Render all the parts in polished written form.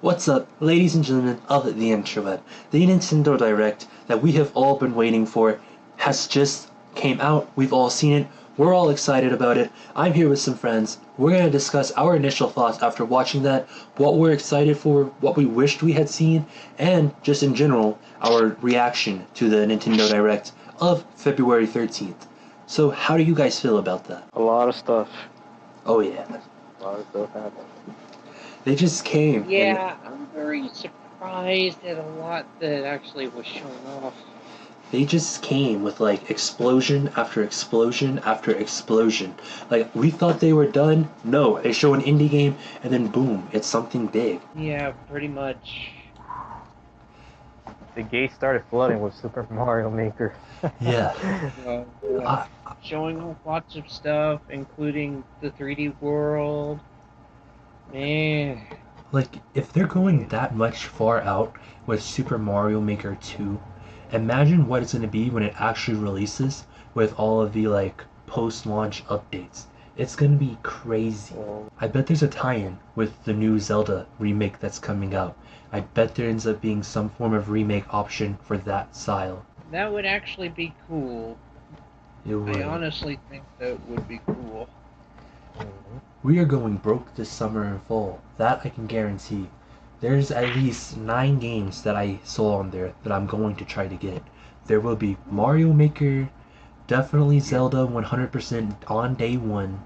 What's up, ladies and gentlemen of the interweb? The Nintendo Direct that we have all been waiting for has just came out. We've all seen it. We're all excited about it. I'm here with some friends. We're going to discuss our initial thoughts after watching that, what we're excited for, what we wished we had seen, and just in general, our reaction to the Nintendo Direct of February 13th. So, how do you guys feel about that? A lot of stuff. Oh, yeah. A lot of stuff happened. They just came. Yeah, I'm very surprised at a lot that actually was shown off. They just came with like explosion after explosion after explosion. Like we thought they were done. No, they show an indie game and then boom, it's something big. Yeah, pretty much. The gate started flooding with Super Mario Maker. Yeah. Showing off lots of stuff, including the 3D world. Man. Like if they're going that much far out with Super Mario Maker 2, imagine what it's going to be when it actually releases with all of the like post-launch updates. It's going to be crazy. I bet there's a tie-in with the new Zelda remake that's coming out. I bet there ends up being some form of remake option for that style. That would actually be cool. It would. I honestly think that would be cool. We are going broke this summer and fall. That I can guarantee. There's at least 9 games that I saw on there that I'm going to try to get. There will be Mario Maker, definitely Zelda 100% on day 1.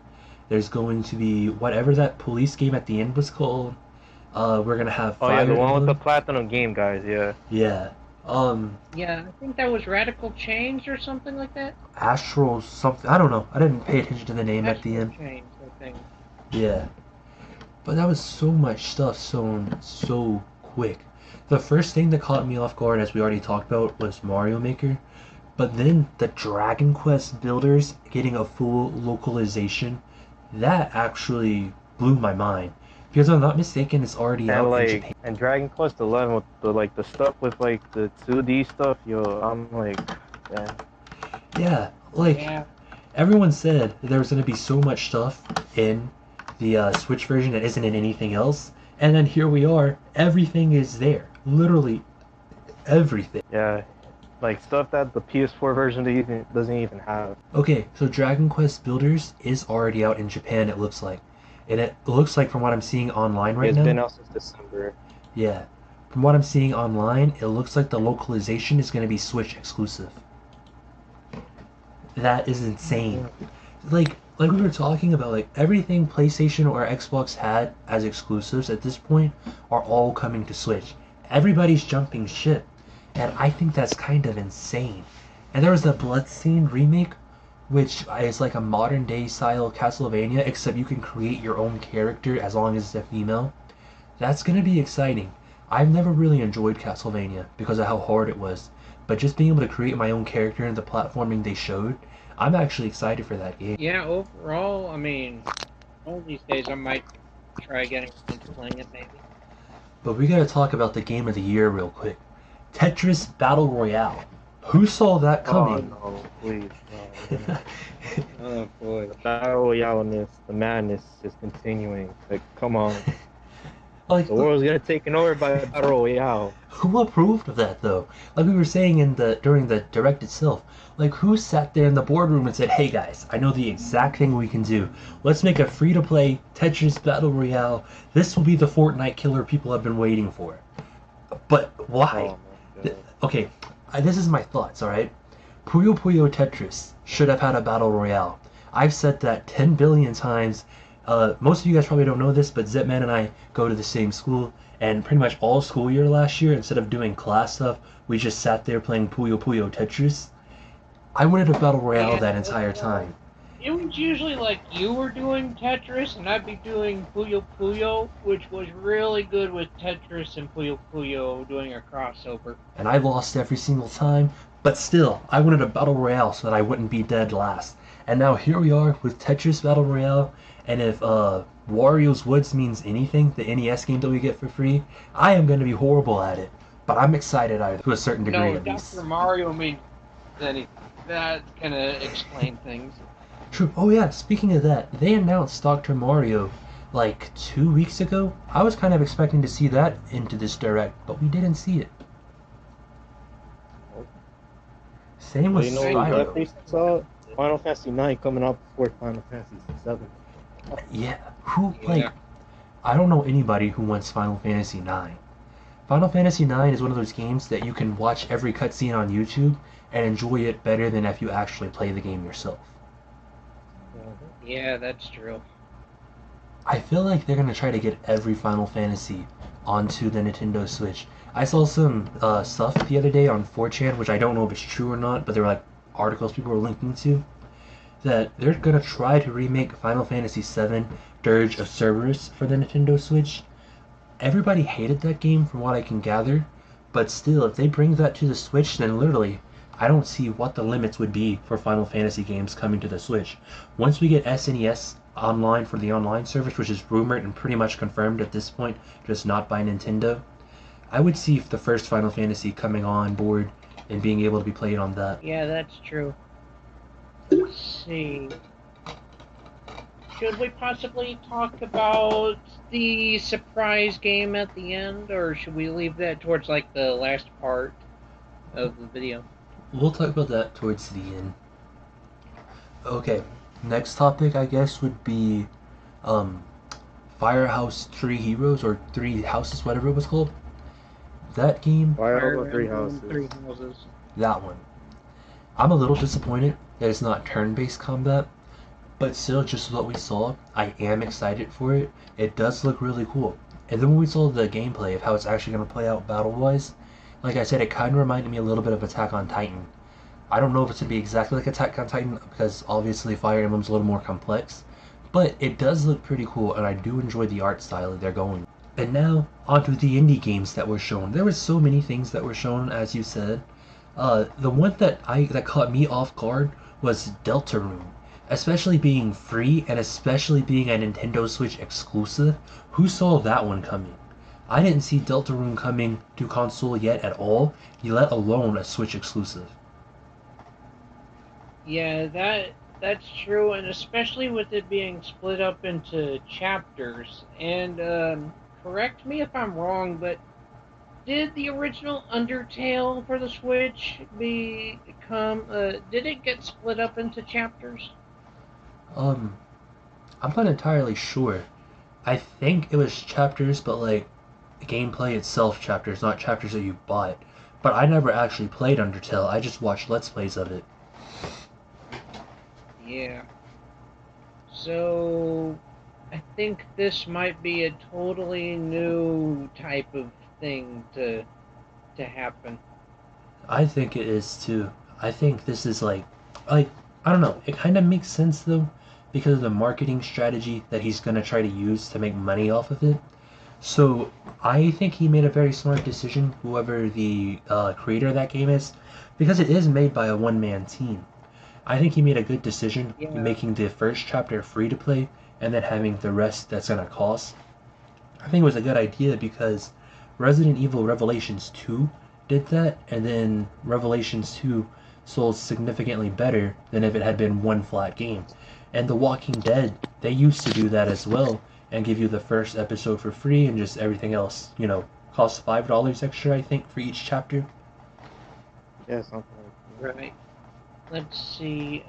There's going to be whatever that police game at the end was called. We're gonna have Fire the one with the Emblem. platinum game, guys. Yeah. Yeah. Yeah, I think that was Radical Change or something like that. Astral something. I don't know. I didn't pay attention to the name at the end. Astral Change, I think. Yeah. But that was so much stuff shown so quick. The first thing that caught me off guard, as we already talked about, was Mario Maker. But then the Dragon Quest builders getting a full localization, that actually blew my mind. Because if I'm not mistaken, it's already out in Japan. And Dragon Quest 11 with the stuff with like the 2D stuff. Yo, I'm like, damn. Yeah, like Yeah. everyone said there was going to be so much stuff in the Switch version that isn't in anything else. And then here we are, everything is there. Literally everything. Yeah, like stuff that the PS4 version doesn't even have. Okay, so Dragon Quest Builders is already out in Japan, it looks like. And it looks like from what I'm seeing online right It's now. been out since December. Yeah. From what I'm seeing online, it looks like the localization is going to be Switch exclusive. That is insane. Like we were talking about, like everything PlayStation or Xbox had as exclusives at this point are all coming to Switch. Everybody's jumping ship, and I think that's kind of insane. And there was the Bloodstained remake, which is like a modern day style Castlevania, except you can create your own character as long as it's a female. That's gonna be exciting. I've never really enjoyed Castlevania because of how hard it was, but just being able to create my own character and the platforming they showed, I'm actually excited for that game. Yeah, overall, I mean, one of these days I might try getting into playing it maybe. But we gotta talk about the game of the year real quick. Tetris Battle Royale. Who saw that coming? Oh no, please. No. Oh boy. The battle royale-ness, the madness is continuing. Like, come on. Like, The world's getting taken over by the battle royale. who approved of that though? Like we were saying during the direct itself, like who sat there in the boardroom and said, "Hey guys, I know the exact thing we can do. Let's make a free-to-play Tetris Battle Royale. This will be the Fortnite killer people have been waiting for." But why? Oh my god. Okay, this is my thoughts, alright? Puyo Puyo Tetris should have had a battle royale. I've said that 10 billion times. Most of you guys probably don't know this, but Zipman and I go to the same school, and pretty much all school year last year, instead of doing class stuff, we just sat there playing Puyo Puyo Tetris. I wanted a battle royale that entire time. It was usually like you were doing Tetris and I'd be doing Puyo Puyo, which was really good with Tetris and Puyo Puyo doing a crossover. And I lost every single time, but still, I wanted a battle royale so that I wouldn't be dead last. And now here we are with Tetris Battle Royale, and if Wario's Woods means anything, the NES game that we get for free, I am going to be horrible at it. But I'm excited to a certain degree No, at least. Dr. Mario means anything. That's gonna explain things. True. Oh yeah, speaking of that, they announced Dr. Mario like 2 weeks ago. I was kind of expecting to see that into this direct, but we didn't see it. Same Well, with you know, we Spyro. definitely saw Final Fantasy 9 coming out before Final Fantasy 7. Yeah, who Yeah. I don't know anybody who wants Final Fantasy 9. Final Fantasy 9 is one of those games that you can watch every cutscene on YouTube and enjoy it better than if you actually play the game yourself. Yeah, that's true. I feel like they're gonna try to get every Final Fantasy onto the Nintendo Switch. I saw some stuff the other day on 4chan, which I don't know if it's true or not, but they were like articles people were linking to, that they're gonna try to remake Final Fantasy VII Dirge of Cerberus for the Nintendo Switch. Everybody hated that game from what I can gather, but still, if they bring that to the Switch, then literally, I don't see what the limits would be for Final Fantasy games coming to the Switch. Once we get SNES online for the online service, which is rumored and pretty much confirmed at this point, just not by Nintendo, I would see if the first Final Fantasy coming on board and being able to be played on that. Yeah, that's true. Let's see. Should we possibly talk about the surprise game at the end, or should we leave that towards like the last part of the video? We'll talk about that towards the end. Okay, next topic I guess would be um, Firehouse Three Heroes or Three Houses, whatever it was called. That game, Fire Emblem Three Emblem Houses. Three Houses. that one. I'm a little disappointed that it's not turn-based combat, but still, just what we saw, I am excited for it. It does look really cool. And then when we saw the gameplay of how it's actually going to play out battle-wise, like I said, it kind of reminded me a little bit of Attack on Titan. I don't know if it's going to be exactly like Attack on Titan, because obviously Fire Emblem's a little more complex, but it does look pretty cool, and I do enjoy the art style that they're going. And now, onto the indie games that were shown. There were so many things that were shown, as you said. The one that caught me off guard was Deltarune. Especially being free and especially being a Nintendo Switch exclusive. Who saw that one coming? I didn't see Deltarune coming to console yet at all, let alone a Switch exclusive. Yeah, that's true, and especially with it being split up into chapters. And correct me if I'm wrong, but did the original Undertale for the Switch become? Did it get split up into chapters? Um, I'm not entirely sure. I think it was chapters, but like gameplay itself chapters, not chapters that you bought. But I never actually played Undertale. I just watched Let's Plays of it. Yeah. So I think this might be a totally new type of thing to happen. I think it is too. I think this is like I don't know. It kind of makes sense though, because of the marketing strategy that he's gonna try to use to make money off of it. So I think he made a very smart decision, whoever the creator of that game is, because it is made by a one-man team. I think he made a good decision Yeah. making the first chapter free to play and then having the rest that's gonna cost. I think it was a good idea because Resident Evil Revelations 2 did that, and then Revelations 2 sold significantly better than if it had been one flat game. And The Walking Dead, they used to do that as well and give you the first episode for free and just everything else, costs $5 extra, I think, for each chapter. Yeah, something like that. Right. Let's see.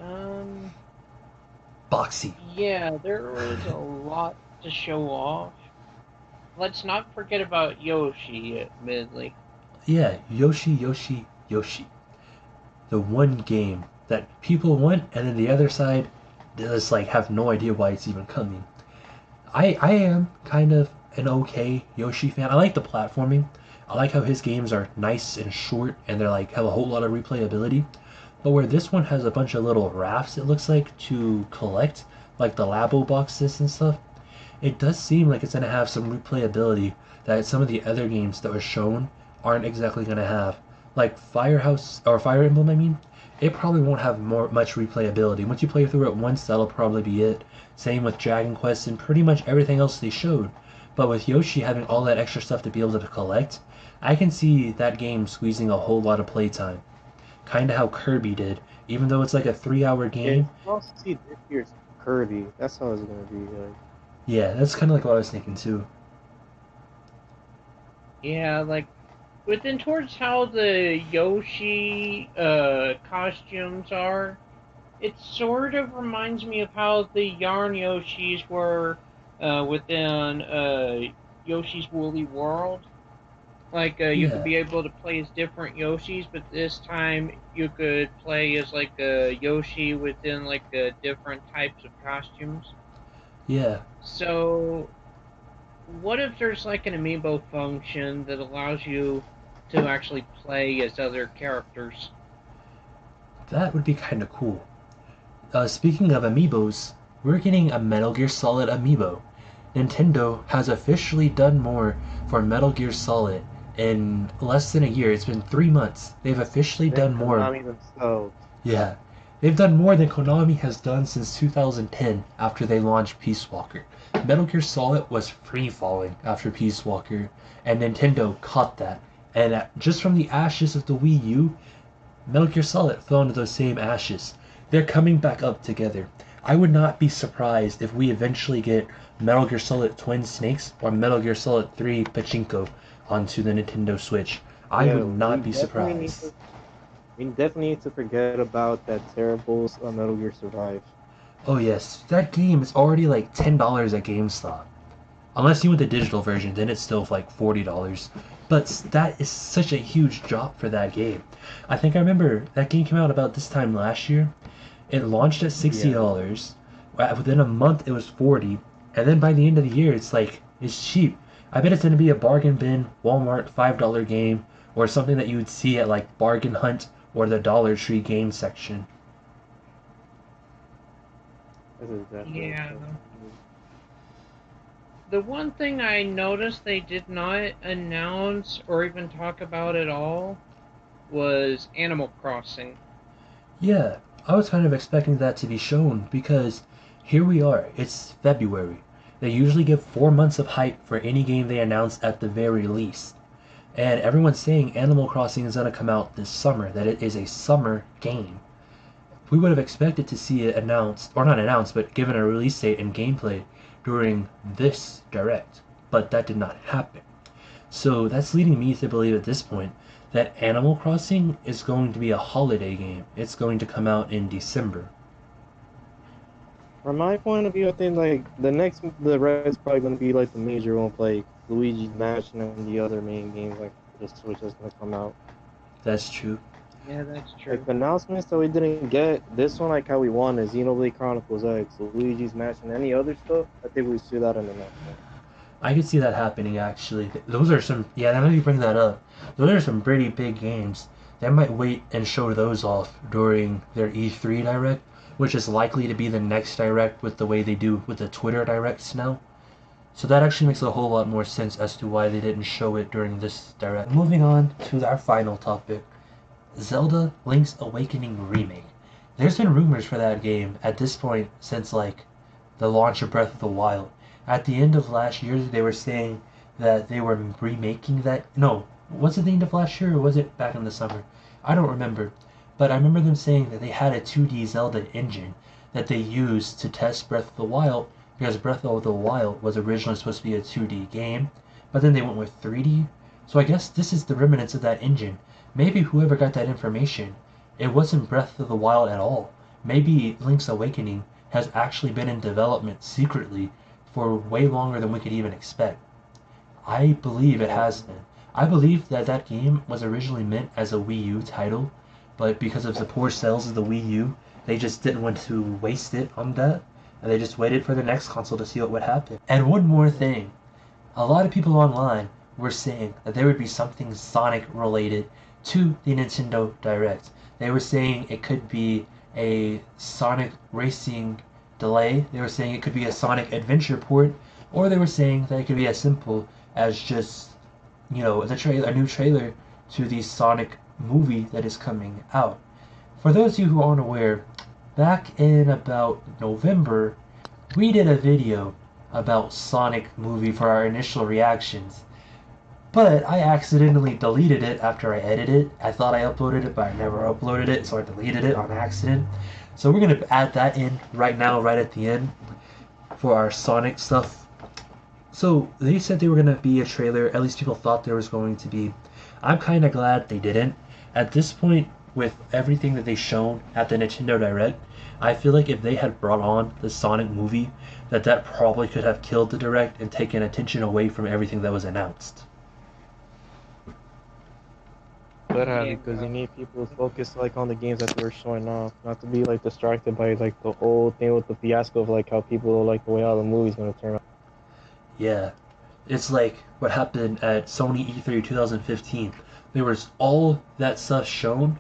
Boxy. Yeah, there was a lot to show off. Let's not forget about Yoshi, admittedly. Yeah, Yoshi, Yoshi, Yoshi. The one game that people want, and then the other side just have no idea why it's even coming. I am kind of an okay Yoshi fan. I like the platforming. I like how his games are nice and short, and they're have a whole lot of replayability. But where this one has a bunch of little rafts, it looks like, to collect, like the Labo boxes and stuff, it does seem like it's going to have some replayability that some of the other games that were shown aren't exactly going to have. Like Firehouse, or Fire Emblem, I mean, it probably won't have much replayability. Once you play through it once, that'll probably be it. Same with Dragon Quest and pretty much everything else they showed. But with Yoshi having all that extra stuff to be able to collect, I can see that game squeezing a whole lot of playtime. Kinda how Kirby did. Even though it's like a 3-hour game, Yeah, I'll see this year's Kirby. That's how it's gonna be. Yeah, that's kind of like what I was thinking too. Yeah, like within towards how the Yoshi costumes are, it sort of reminds me of how the Yarn Yoshis were within Yoshi's Woolly World. Like you could Yeah, be able to play as different Yoshis, but this time you could play as like a Yoshi within like different types of costumes. yeah. So what if there's like an amiibo function that allows you to actually play as other characters? That would be kind of cool. Speaking of amiibos, we're getting a Metal Gear Solid amiibo. Nintendo has officially done more for Metal Gear Solid in less than a year. It's been 3 months. They've officially Then done more. Konami themselves. Yeah. They've done more than Konami has done since 2010 after they launched Peace Walker. Metal Gear Solid was free falling after Peace Walker, and Nintendo caught that. And just from the ashes of the Wii U, Metal Gear Solid fell into those same ashes. They're coming back up together. I would not be surprised if we eventually get Metal Gear Solid Twin Snakes or Metal Gear Solid 3 Pachinko onto the Nintendo Switch. I Yeah, would not be surprised. we definitely need to forget about that terrible Metal Gear Survive. Oh yes, that game is already like $10 at GameStop. Unless you want the digital version, then it's still like $40. But that is such a huge drop for that game. I think I remember that game came out about this time last year. It launched at $60. Within a month, it was 40, and then by the end of the year, it's cheap. I bet it's gonna be a bargain bin, Walmart $5 game, or something that you would see at like Bargain Hunt or the Dollar Tree game section. This is definitely Yeah. so. The one thing I noticed they did not announce or even talk about at all was Animal Crossing. Yeah, I was kind of expecting that to be shown because here we are. It's February. They usually give 4 months of hype for any game they announce at the very least. And everyone's saying Animal Crossing is going to come out this summer, that it is a summer game. We would have expected to see it announced, or not announced, but given a release date and gameplay during this direct. But that did not happen. So that's leading me to believe at this point that Animal Crossing is going to be a holiday game. It's going to come out in December. From my point of view, I think like the red's probably gonna be like the major one, like Luigi's Mansion and the other main games like the Switch is gonna come out. That's true. Yeah, that's true. Like the announcements that we didn't get, this one like how we wanted, Xenoblade Chronicles X, Luigi's Mansion, any other stuff, I think we see that in the next one. I could see that happening actually. Those are some, yeah, now that you bring that up, those are some pretty big games. They might wait and show those off during their E3 Direct, which is likely to be the next Direct with the way they do with the Twitter Directs now. So that actually makes a whole lot more sense as to why they didn't show it during this Direct. Moving on to our final topic, Zelda Link's Awakening Remake. There's been rumors for that game at this point since like the launch of Breath of the Wild. At the end of last year, they were saying that they were remaking that. No, was it the end of last year or was it back in the summer? I don't remember. But I remember them saying that they had a 2D Zelda engine that they used to test Breath of the Wild because Breath of the Wild was originally supposed to be a 2D game, but then they went with 3D. So I guess this is the remnants of that engine. Maybe whoever got that information, it wasn't Breath of the Wild at all. Maybe Link's Awakening has actually been in development secretly for way longer than we could even expect. I believe it has been. I believe that that game was originally meant as a Wii U title, but because of the poor sales of the Wii U, they just didn't want to waste it on that, and they just waited for the next console to see what would happen. And one more thing, a lot of people online were saying that there would be something Sonic related to the Nintendo Direct. They were saying it could be a Sonic Racing delay. They were saying it could be a Sonic Adventure port, or they were saying that it could be as simple as just, a new trailer to the Sonic movie that is coming out. For those of you who aren't aware, back in about November, we did a video about Sonic movie for our initial reactions. But I accidentally deleted it after I edited it. I thought I uploaded it, but I never uploaded it, so I deleted it on accident. So we're going to add that in right now, right at the end. for our Sonic stuff. So they said they were going to be a trailer, at least people thought there was going to be. I'm kind of glad they didn't. At this point, with everything that they shown at the Nintendo Direct, I feel like if they had brought on the Sonic movie, that probably could have killed the Direct and taken attention away from everything that was announced. Could have, Yeah. because you need people to focus like on the games that they were showing off, not to be like distracted by like the whole thing with the fiasco of like how people like the way how the movie's gonna turn out. Yeah, it's like what happened at Sony E3 2015. There was all that stuff shown,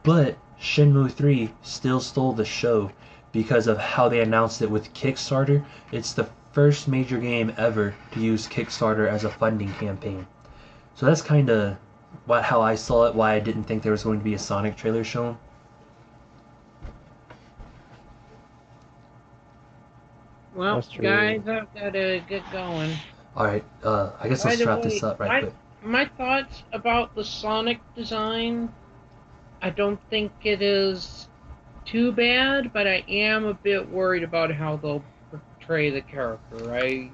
but Shenmue 3 still stole the show because of how they announced it with Kickstarter. It's the first major game ever to use Kickstarter as a funding campaign. So that's kind of how I saw it, why I didn't think there was going to be a Sonic trailer shown. Well, That's true. guys, I've got to get going. Alright, I guess By let's the wrap way, this up right quick. my thoughts about the Sonic design, I don't think it is too bad, but I am a bit worried about how they'll portray the character. I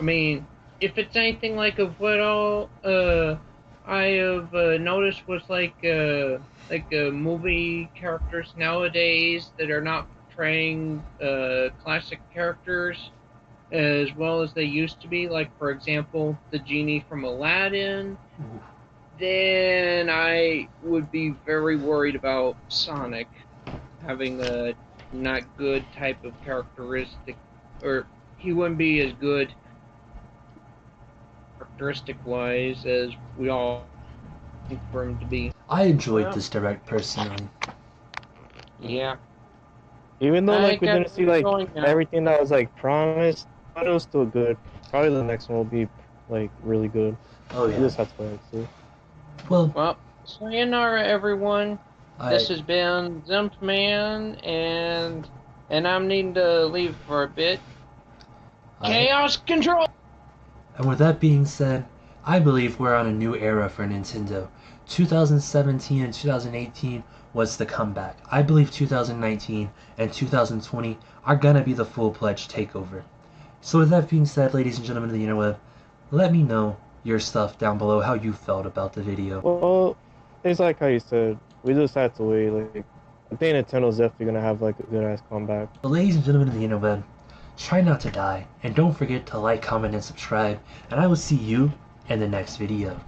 mean, if it's anything like of what all I have noticed was like movie characters nowadays that are not portraying classic characters as well as they used to be, like for example the genie from Aladdin, Ooh. then I would be very worried about Sonic having a not good type of characteristic, or he wouldn't be as good characteristic wise as we all think for him to be. I enjoyed Well, this Direct personally. yeah. Even though I like we got didn't see like going now. everything that was like promised, but it was still good. Probably the next one will be like really good. Oh You yeah. just have to wait and see. Well, Well, sayonara everyone. This I has been Zimpman, and I'm needing to leave for a bit. Chaos Control! and with that being said, I believe we're on a new era for Nintendo. 2017 and 2018 was the comeback. I believe 2019 and 2020 are gonna be the full-fledged takeover. So with that being said, ladies and gentlemen of the interweb, let me know your stuff down below, how you felt about the video. Well, it's like how you said, we just have to wait. Like I think Nintendo's definitely gonna have like a good ass comeback. So ladies and gentlemen of the interweb, try not to die, and don't forget to like, comment, and subscribe, and I will see you in the next video.